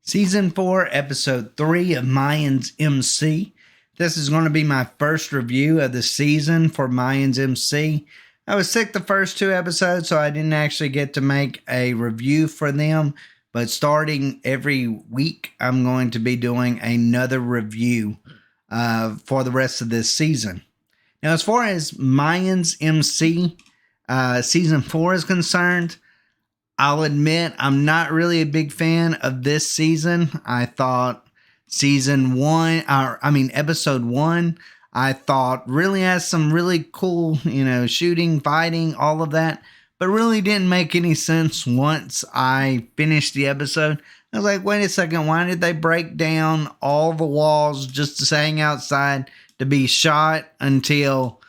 Season 4, Episode 3 of Mayans MC. This is going to be my first review of the season for Mayans MC. I was sick the first two episodes, so I didn't actually get to make a review for them. But starting every week, I'm going to be doing another review for the rest of this season. Now, as far as Mayans MC Season 4 is concerned, I'll admit I'm not really a big fan of this season. I thought Episode 1, I thought really has some really cool, shooting, fighting, all of that, but really didn't make any sense once I finished the episode. I was like, wait a second, why did they break down all the walls just to hang outside to be shot until,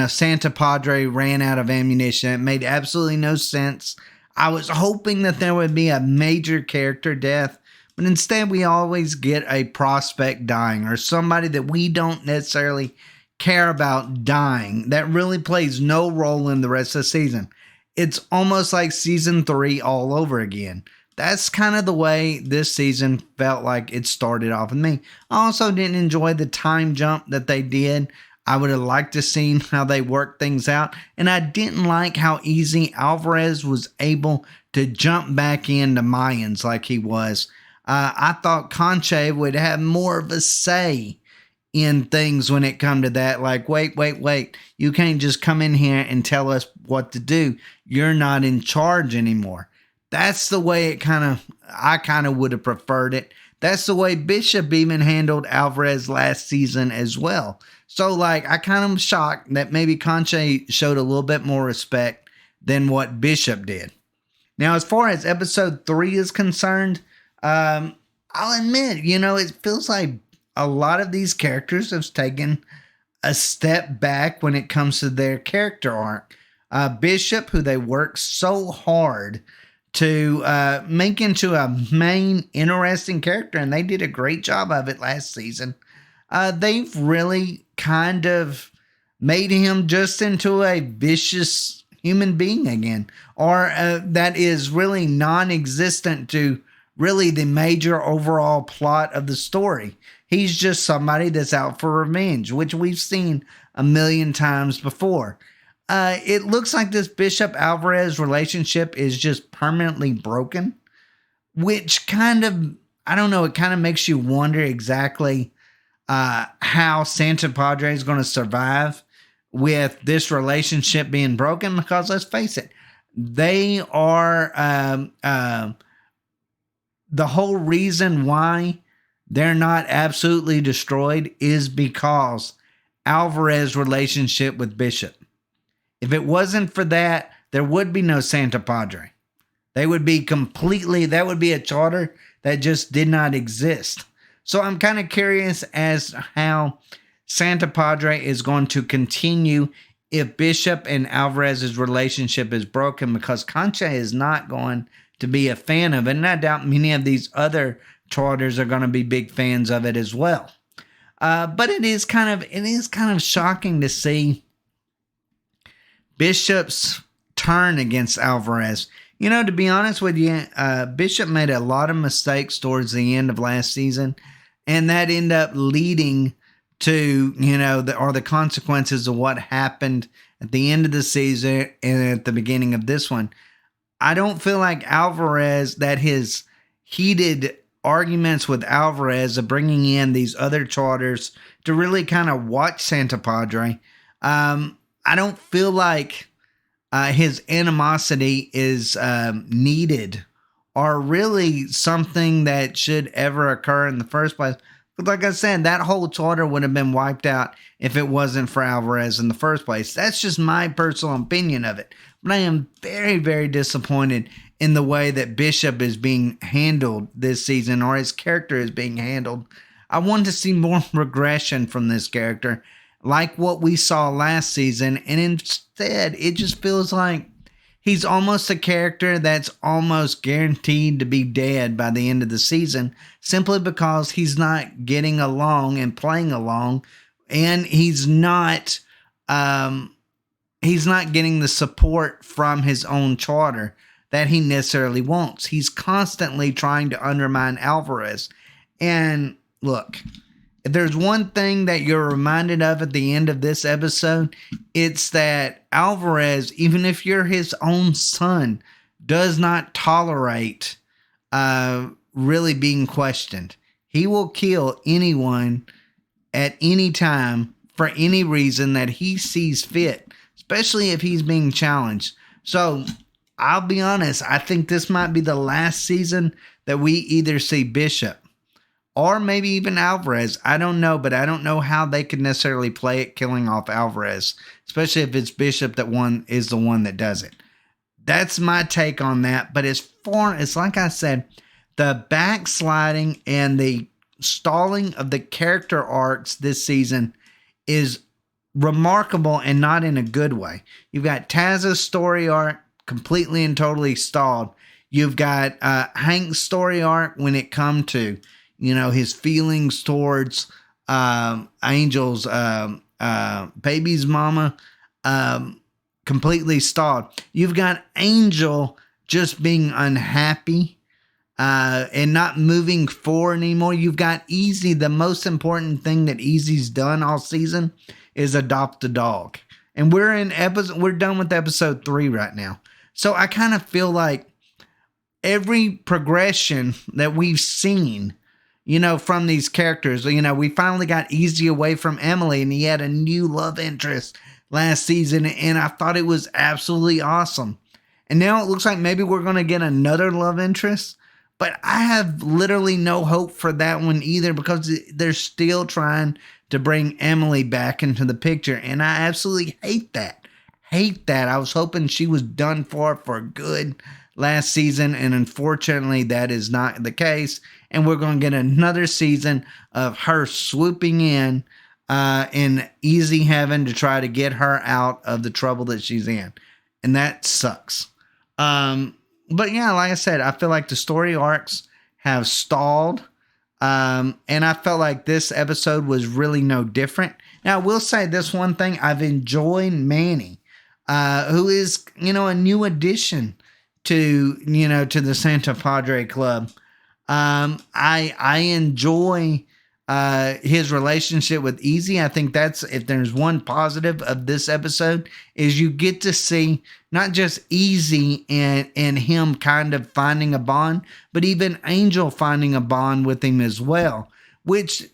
Santa Padre ran out of ammunition? It made absolutely no sense. I was hoping that there would be a major character death, but instead we always get a prospect dying or somebody that we don't necessarily care about dying that really plays no role in the rest of the season. It's almost like season 3 all over again. That's kind of the way this season felt like it started off with me. I also didn't enjoy the time jump that they did. I would have liked to see how they worked things out. And I didn't like how easy Alvarez was able to jump back into Mayans like he was. I thought Conche would have more of a say in things when it come to that. Like, wait. You can't just come in here and tell us what to do. You're not in charge anymore. That's the way I kind of would have preferred it. That's the way Bishop even handled Alvarez last season as well. So, I kind of am shocked that maybe Conche showed a little bit more respect than what Bishop did. Now, as far as episode 3 is concerned, I'll admit, it feels like a lot of these characters have taken a step back when it comes to their character arc. Bishop, who they worked so hard to make into a main interesting character, and they did a great job of it last season. They've really kind of made him just into a vicious human being again, or that is really non-existent to really the major overall plot of the story. He's just somebody that's out for revenge, which we've seen a million times before. It looks like this Bishop Alvarez relationship is just permanently broken, which it kind of makes you wonder exactly how Santa Padre is going to survive with this relationship being broken, because let's face it, they are the whole reason why they're not absolutely destroyed is because Alvarez's relationship with Bishop. If it wasn't for that, there would be no Santa Padre. That would be a charter that just did not exist. So I'm kind of curious as to how Santa Padre is going to continue if Bishop and Alvarez's relationship is broken, because Concha is not going to be a fan of it. And I doubt many of these other charters are going to be big fans of it as well. But it is kind of shocking to see Bishop's turn against Alvarez. To be honest with you, Bishop made a lot of mistakes towards the end of last season, and that ended up leading to, the consequences of what happened at the end of the season and at the beginning of this one. I don't feel like Alvarez, that his heated arguments with Alvarez of bringing in these other charters to really kind of watch Santa Padre, I don't feel like his animosity is needed or really something that should ever occur in the first place. But like I said, that whole charter would have been wiped out if it wasn't for Alvarez in the first place. That's just my personal opinion of it. But I am very, very disappointed in the way that Bishop is being handled this season, or his character is being handled. I want to see more regression from this character, like what we saw last season, and instead it just feels like he's almost a character that's almost guaranteed to be dead by the end of the season, simply because he's not getting along and playing along, and he's not getting the support from his own charter that he necessarily wants. He's constantly trying to undermine Alvarez. And look, if there's one thing that you're reminded of at the end of this episode, it's that Alvarez, even if you're his own son, does not tolerate really being questioned. He will kill anyone at any time for any reason that he sees fit, especially if he's being challenged. So I'll be honest, I think this might be the last season that we either see Bishop or maybe even Alvarez. I don't know, but I don't know how they could necessarily play it killing off Alvarez, especially if it's Bishop that is the one that does it. That's my take on that. But as far as, like I said, the backsliding and the stalling of the character arcs this season is remarkable and not in a good way. You've got Taz's story arc completely and totally stalled. You've got Hank's story arc when it come to, his feelings towards Angel's baby's mama, completely stalled. You've got Angel just being unhappy and not moving forward anymore. You've got Easy. The most important thing that Easy's done all season is adopt a dog. And we're done with episode 3 right now. So I kind of feel like every progression that we've seen, from these characters, we finally got Easy away from Emily and he had a new love interest last season. And I thought it was absolutely awesome. And now it looks like maybe we're going to get another love interest. But I have literally no hope for that one either, because they're still trying to bring Emily back into the picture. And I absolutely hate that. I was hoping she was done for good last season. And unfortunately, that is not the case. And we're going to get another season of her swooping in Easy having to try to get her out of the trouble that she's in. And that sucks. But yeah, like I said, I feel like the story arcs have stalled. And I felt like this episode was really no different. Now, I will say this one thing. I've enjoyed Manny, who is, a new addition to the Santa Padre Club. I enjoy his relationship with Easy. I think that's, if there's one positive of this episode, is you get to see not just Easy and him kind of finding a bond, but even Angel finding a bond with him as well, which,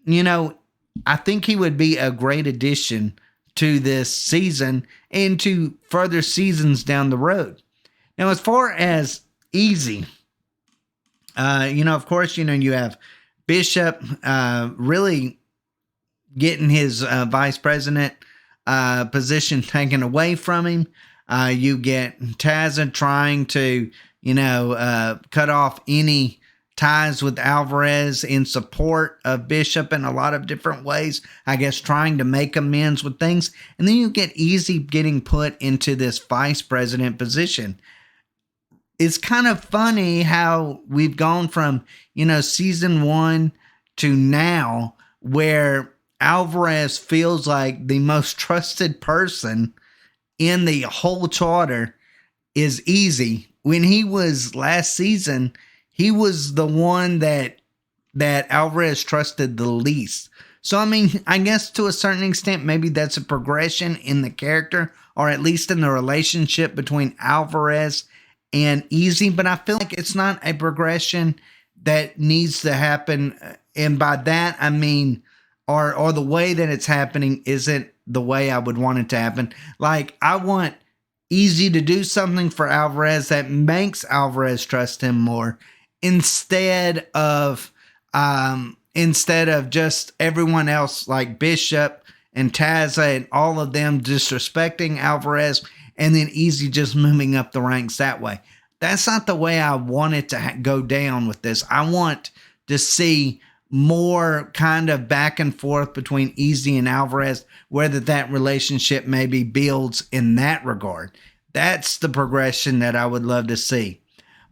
I think he would be a great addition to this season and to further seasons down the road. Now, as far as Easy, of course, you have Bishop really getting his vice president position taken away from him. You get Taza trying to, cut off any ties with Alvarez in support of Bishop in a lot of different ways, I guess trying to make amends with things. And then you get Easy getting put into this vice president position. It's kind of funny how we've gone from, season 1 to now, where Alvarez feels like the most trusted person in the whole charter is Easy. When he was last season, he was the one that Alvarez trusted the least. So, I guess to a certain extent, maybe that's a progression in the character, or at least in the relationship between Alvarez and Easy. But I feel like it's not a progression that needs to happen. And by that, I mean, or the way that it's happening isn't the way I would want it to happen. Like, I want Easy to do something for Alvarez that makes Alvarez trust him more, instead of just everyone else like Bishop and Taza and all of them disrespecting Alvarez, and then Easy just moving up the ranks that way. That's not the way I want it to go down with this. I want to see more kind of back and forth between Easy and Alvarez, whether that relationship maybe builds in that regard. That's the progression that I would love to see.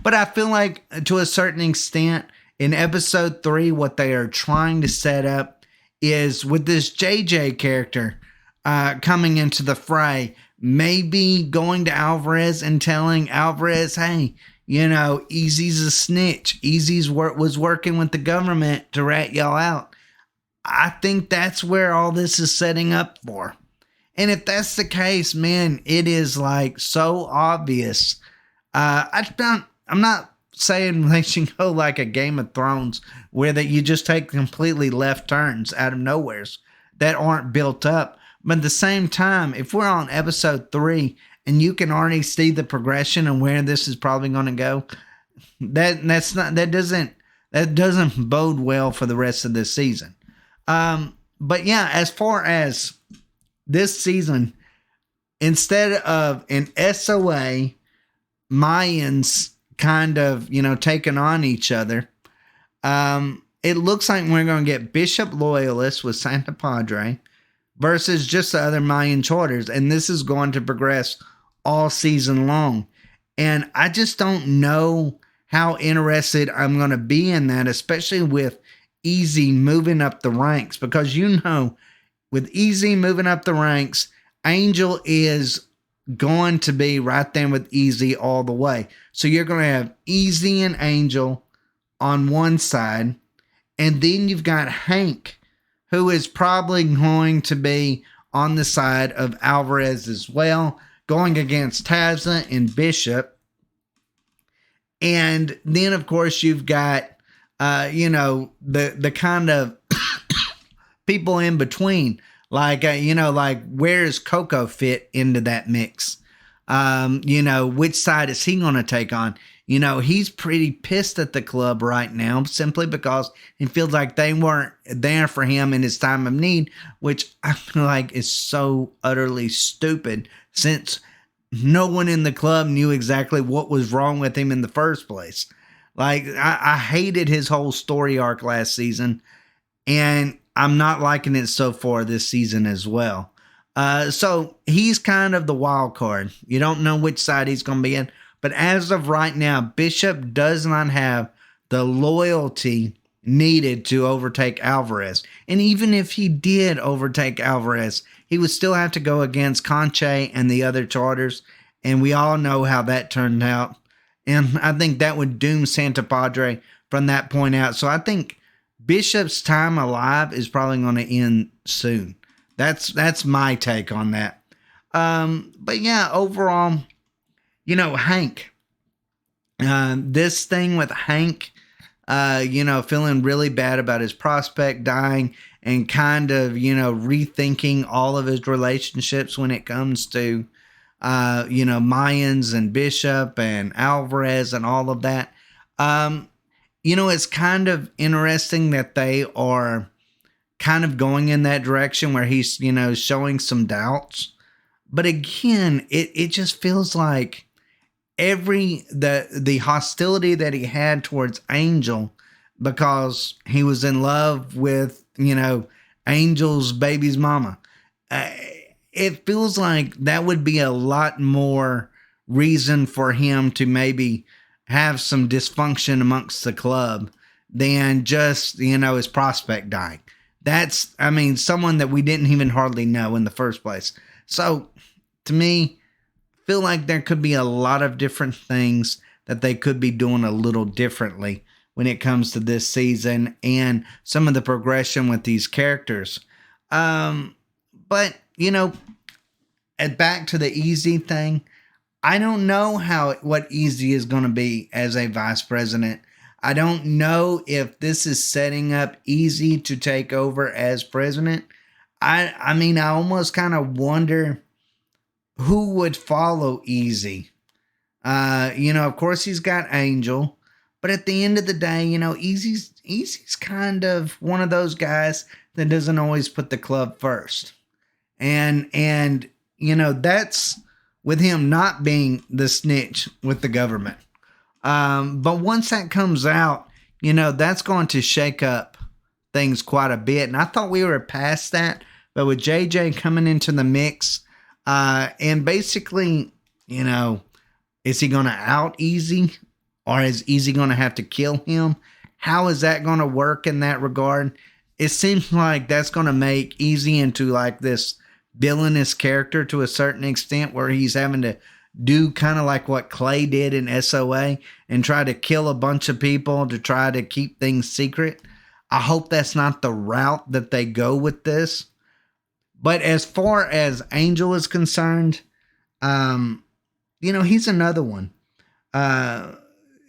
But I feel like, to a certain extent, in episode 3, what they are trying to set up is, with this JJ character coming into the fray, maybe going to Alvarez and telling Alvarez, hey, Easy's a snitch. Easy's was working with the government to rat y'all out. I think that's where all this is setting up for. And if that's the case, man, it is like so obvious. I'm not saying they should go like a Game of Thrones where that you just take completely left turns out of nowheres that aren't built up. But at the same time, if we're on episode 3 and you can already see the progression and where this is probably going to go, that doesn't bode well for the rest of this season. But yeah, as far as this season, instead of an SOA, Mayans kind of, taking on each other, it looks like we're going to get Bishop Loyalist with Santa Padre versus just the other Mayan charters. And this is going to progress all season long. And I just don't know how interested I'm going to be in that, especially with Easy moving up the ranks. Because, with Easy moving up the ranks, Angel is going to be right there with Easy all the way. So you're going to have Easy and Angel on one side. And then you've got Hank, who is probably going to be on the side of Alvarez as well, going against Tazza and Bishop. And then, of course, you've got, the kind of people in between. Like, where does Coco fit into that mix? Which side is he going to take on? He's pretty pissed at the club right now simply because he feels like they weren't there for him in his time of need, which I feel like is so utterly stupid since no one in the club knew exactly what was wrong with him in the first place. Like, I hated his whole story arc last season, and I'm not liking it so far this season as well. So he's kind of the wild card. You don't know which side he's going to be in. But as of right now, Bishop does not have the loyalty needed to overtake Alvarez. And even if he did overtake Alvarez, he would still have to go against Conche and the other charters. And we all know how that turned out. And I think that would doom Santa Padre from that point out. So I think Bishop's time alive is probably going to end soon. That's my take on that. But yeah, overall, Hank. This thing with Hank, feeling really bad about his prospect dying and kind of, rethinking all of his relationships when it comes to, Mayans and Bishop and Alvarez and all of that. It's kind of interesting that they are kind of going in that direction where he's, showing some doubts. But again, it just feels like the hostility that he had towards Angel because he was in love with, Angel's baby's mama. It feels like that would be a lot more reason for him to maybe have some dysfunction amongst the club than just, his prospect dying. That's, someone that we didn't even hardly know in the first place. So, to me, feel like there could be a lot of different things that they could be doing a little differently when it comes to this season and some of the progression with these characters. But, back to the Easy thing, I don't know what Easy is going to be as a vice president. I don't know if this is setting up Easy to take over as president. I almost kind of wonder who would follow Easy. Of course he's got Angel, but at the end of the day, Easy's kind of one of those guys that doesn't always put the club first. And that's with him not being the snitch with the government. But once that comes out, that's going to shake up things quite a bit. And I thought we were past that, but with JJ coming into the mix, and basically, is he going to out Easy or is Easy going to have to kill him? How is that going to work in that regard? It seems like that's going to make Easy into like this villainous character to a certain extent, where he's having to do kind of like what Clay did in SOA and try to kill a bunch of people to try to keep things secret. I hope that's not the route that they go with this. But as far as Angel is concerned, he's another one.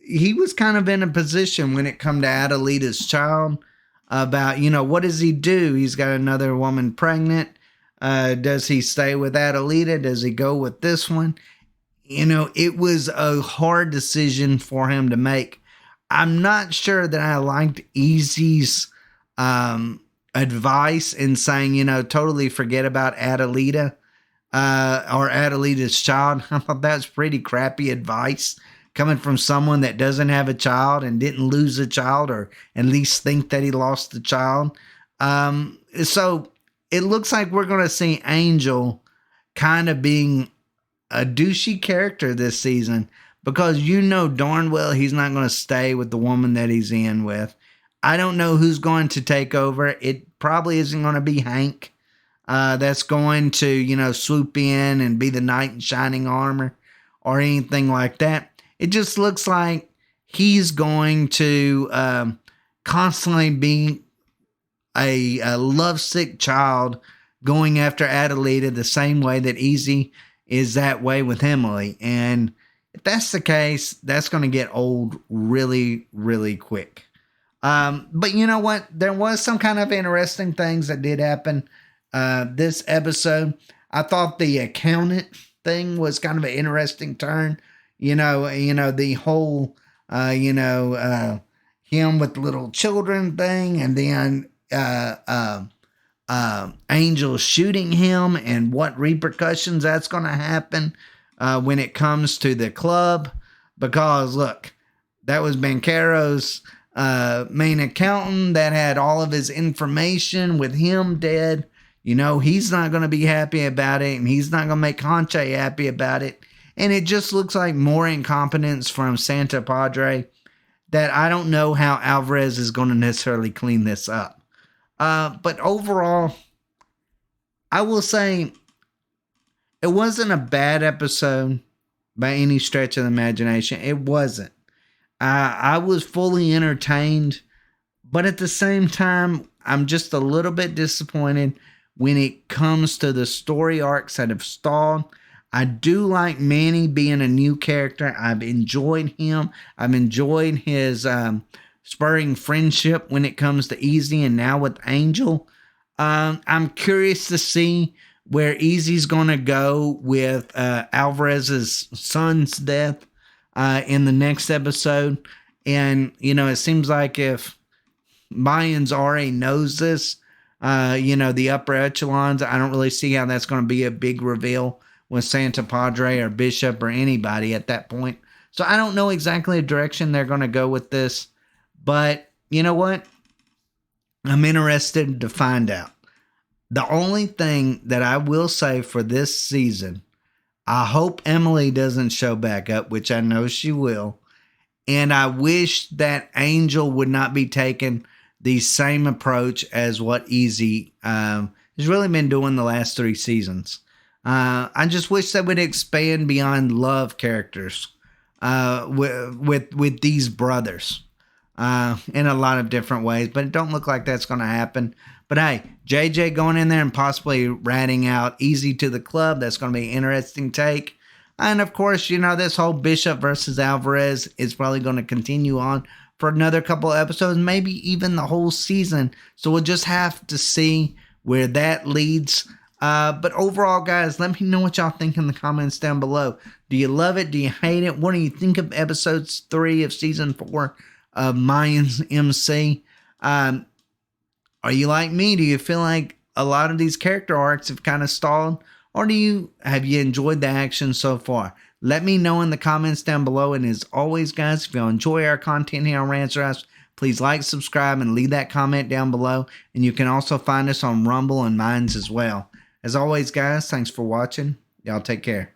He was kind of in a position when it come to Adelita's child about, what does he do? He's got another woman pregnant. Does he stay with Adelita? Does he go with this one? It was a hard decision for him to make. I'm not sure that I liked Easy's advice in saying, totally forget about Adelita or Adelita's child. I thought that was pretty crappy advice coming from someone that doesn't have a child and didn't lose a child, or at least think that he lost the child. So it looks like we're going to see Angel kind of being a douchey character this season, because darn well he's not going to stay with the woman that he's in with. I don't know who's going to take over. It probably isn't going to be Hank. That's going to, swoop in and be the knight in shining armor or anything like that. It just looks like he's going to constantly be a lovesick child going after Adelita the same way that Easy is that way with Emily. And if that's the case, that's going to get old really, really quick. But you know what? There was some kind of interesting things that did happen this episode. I thought the accountant thing was kind of an interesting turn. The whole, him with little children thing, and then Angel shooting him, and what repercussions that's going to happen when it comes to the club. Because look, that was Banquero's main accountant that had all of his information. With him dead, he's not going to be happy about it, and he's not going to make Conche happy about it. And it just looks like more incompetence from Santa Padre that I don't know how Alvarez is going to necessarily clean this up. But overall, I will say it wasn't a bad episode by any stretch of the imagination. It wasn't. I was fully entertained, but at the same time, I'm just a little bit disappointed when it comes to the story arcs that have stalled. I do like Manny being a new character. I've enjoyed him. I've enjoyed his spurring friendship when it comes to Easy, and now with Angel. I'm curious to see where Easy's going to go with Alvarez's son's death in the next episode. And, it seems like if Mayans already knows this, the upper echelons, I don't really see how that's going to be a big reveal with Santa Padre or Bishop or anybody at that point. So I don't know exactly the direction they're going to go with this. But you know what? I'm interested to find out. The only thing that I will say for this season, I hope Emily doesn't show back up, which I know she will. And I wish that Angel would not be taking the same approach as what Easy has really been doing the last 3 seasons. I just wish they would expand beyond love characters with these brothers in a lot of different ways. But it don't look like that's going to happen. But hey, JJ going in there and possibly ratting out Easy to the club. That's going to be an interesting take. And of course, this whole Bishop versus Alvarez is probably going to continue on for another couple of episodes, maybe even the whole season. So we'll just have to see where that leads. But overall, guys, let me know what y'all think in the comments down below. Do you love it? Do you hate it? What do you think of episodes 3 of season 4 of Mayans MC? Are you like me? Do you feel like a lot of these character arcs have kind of stalled? Or have you enjoyed the action so far? Let me know in the comments down below. And as always, guys, if you enjoy our content here on Rants, please like, subscribe, and leave that comment down below. And you can also find us on Rumble and Minds as well. As always, guys, thanks for watching. Y'all take care.